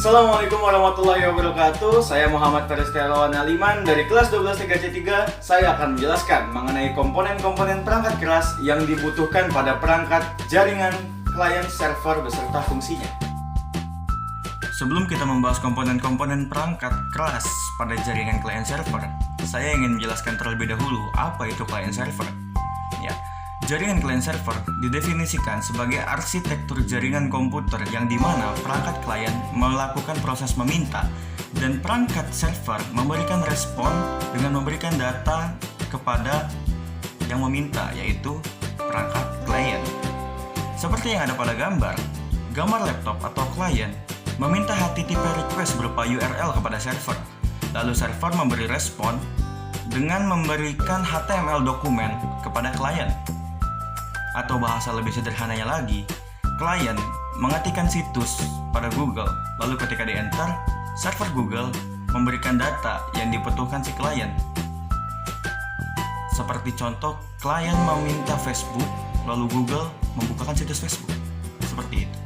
Assalamualaikum warahmatullahi wabarakatuh. Saya Muhammad Ferestiawan Aliman dari kelas 12 TKC 3. Saya akan menjelaskan mengenai komponen-komponen perangkat keras yang dibutuhkan pada perangkat jaringan klien server beserta fungsinya. Sebelum kita membahas komponen-komponen perangkat keras pada jaringan klien server, saya ingin menjelaskan terlebih dahulu apa itu klien server. Ya, jaringan klien server didefinisikan sebagai arsitektur jaringan komputer yang dimana perangkat klien melakukan proses meminta dan perangkat server memberikan respon dengan memberikan data kepada yang meminta, yaitu perangkat klien. Seperti yang ada pada gambar laptop atau klien meminta HTTP request berupa URL kepada server, lalu server memberi respon dengan memberikan HTML dokumen kepada klien. Atau bahasa lebih sederhananya lagi, klien mengetikkan situs pada Google, lalu ketika di enter, server Google memberikan data yang dibutuhkan si klien. Seperti contoh, klien meminta Facebook, lalu Google membukakan situs Facebook. Seperti itu.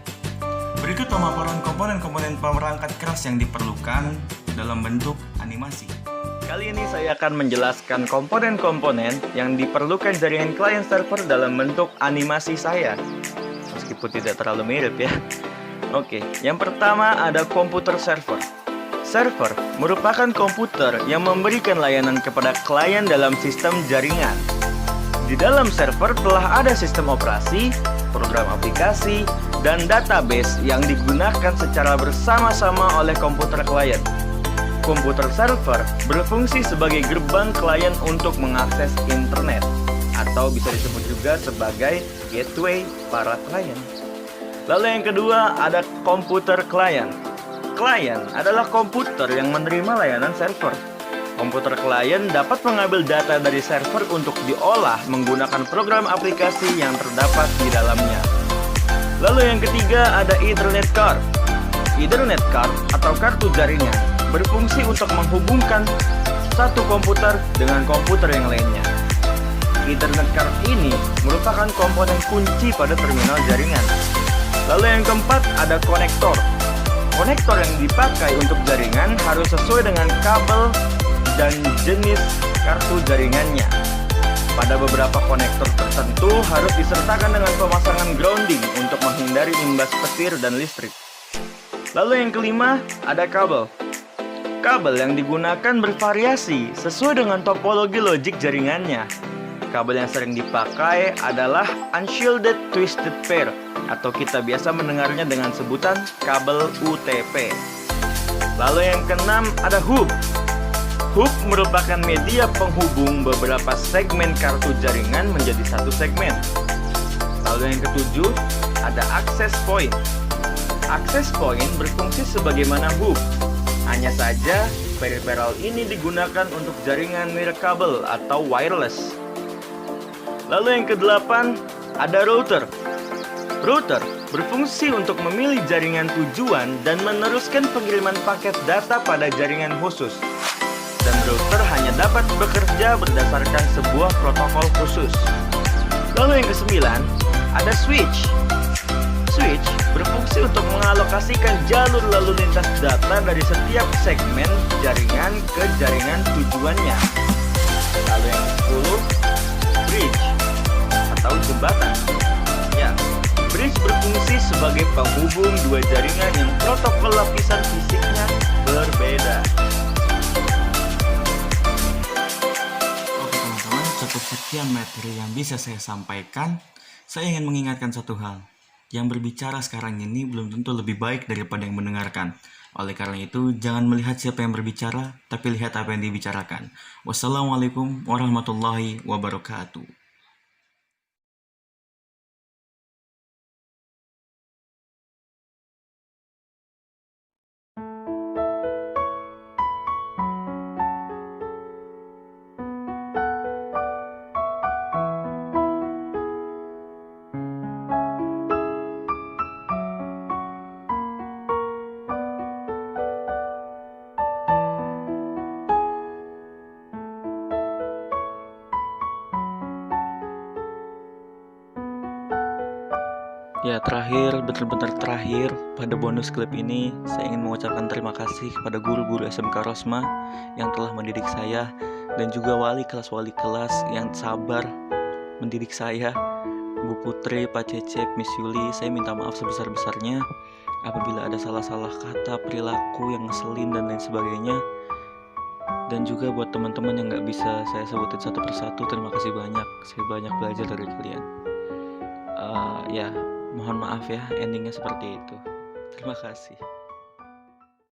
Berikut pemaparan komponen-komponen perangkat keras yang diperlukan dalam bentuk animasi. Kali ini saya akan menjelaskan komponen-komponen yang diperlukan jaringan klien server dalam bentuk animasi saya. Meskipun tidak terlalu mirip ya. Oke, yang pertama ada komputer server. Server merupakan komputer yang memberikan layanan kepada klien dalam sistem jaringan. Di dalam server telah ada sistem operasi, program aplikasi, dan database yang digunakan secara bersama-sama oleh komputer klien. Komputer server berfungsi sebagai gerbang klien untuk mengakses internet, atau bisa disebut juga sebagai gateway para klien. Lalu yang kedua ada komputer klien. Klien adalah komputer yang menerima layanan server. Komputer klien dapat mengambil data dari server untuk diolah menggunakan program aplikasi yang terdapat di dalamnya. Lalu yang ketiga ada Ethernet card. Ethernet card atau kartu jaringan berfungsi untuk menghubungkan satu komputer dengan komputer yang lainnya. Ethernet card ini merupakan komponen kunci pada terminal jaringan. Lalu yang keempat ada konektor. Konektor yang dipakai untuk jaringan harus sesuai dengan kabel dan jenis kartu jaringannya. Pada beberapa konektor tertentu harus disertakan dengan pemasangan grounding untuk menghindari imbas petir dan listrik. Lalu yang kelima ada kabel. Kabel yang digunakan bervariasi sesuai dengan topologi logik jaringannya. Kabel yang sering dipakai adalah unshielded twisted pair, atau kita biasa mendengarnya dengan sebutan kabel UTP. Lalu yang keenam ada hub. Hub merupakan media penghubung beberapa segmen kartu jaringan menjadi satu segmen. Lalu yang ketujuh ada access point. Access point berfungsi sebagaimana hub. Hanya saja peripheral ini digunakan untuk jaringan nirkabel atau wireless. Lalu yang kedelapan ada router. Router berfungsi untuk memilih jaringan tujuan dan meneruskan pengiriman paket data pada jaringan khusus. Dan router hanya dapat bekerja berdasarkan sebuah protokol khusus. Lalu yang kesembilan ada switch. Switch berfungsi untuk mengalokasikan jalur lalu lintas data dari setiap segmen jaringan ke jaringan tujuannya. Lalu yang ke-10 bridge atau jembatan. Ya, bridge berfungsi sebagai penghubung dua jaringan yang protokol lapisan fisiknya berbeda. Cukup sekian materi yang bisa saya sampaikan. Saya ingin mengingatkan satu hal. Yang berbicara sekarang ini belum tentu lebih baik daripada yang mendengarkan. Oleh karena itu, jangan melihat siapa yang berbicara, tapi lihat apa yang dibicarakan. Wassalamualaikum warahmatullahi wabarakatuh. Ya, terakhir, benar-benar terakhir, pada bonus klip ini saya ingin mengucapkan terima kasih kepada guru-guru SMK Rosma yang telah mendidik saya, dan juga wali kelas yang sabar mendidik saya, Bu Putri, Pak Cecep, Miss Yuli. Saya minta maaf sebesar-besarnya apabila ada salah-salah kata, perilaku yang ngeselin dan lain sebagainya. Dan juga buat teman-teman yang gak bisa saya sebutin satu persatu, terima kasih banyak. Saya banyak belajar dari kalian. Ya, mohon maaf ya, endingnya seperti itu. Terima kasih.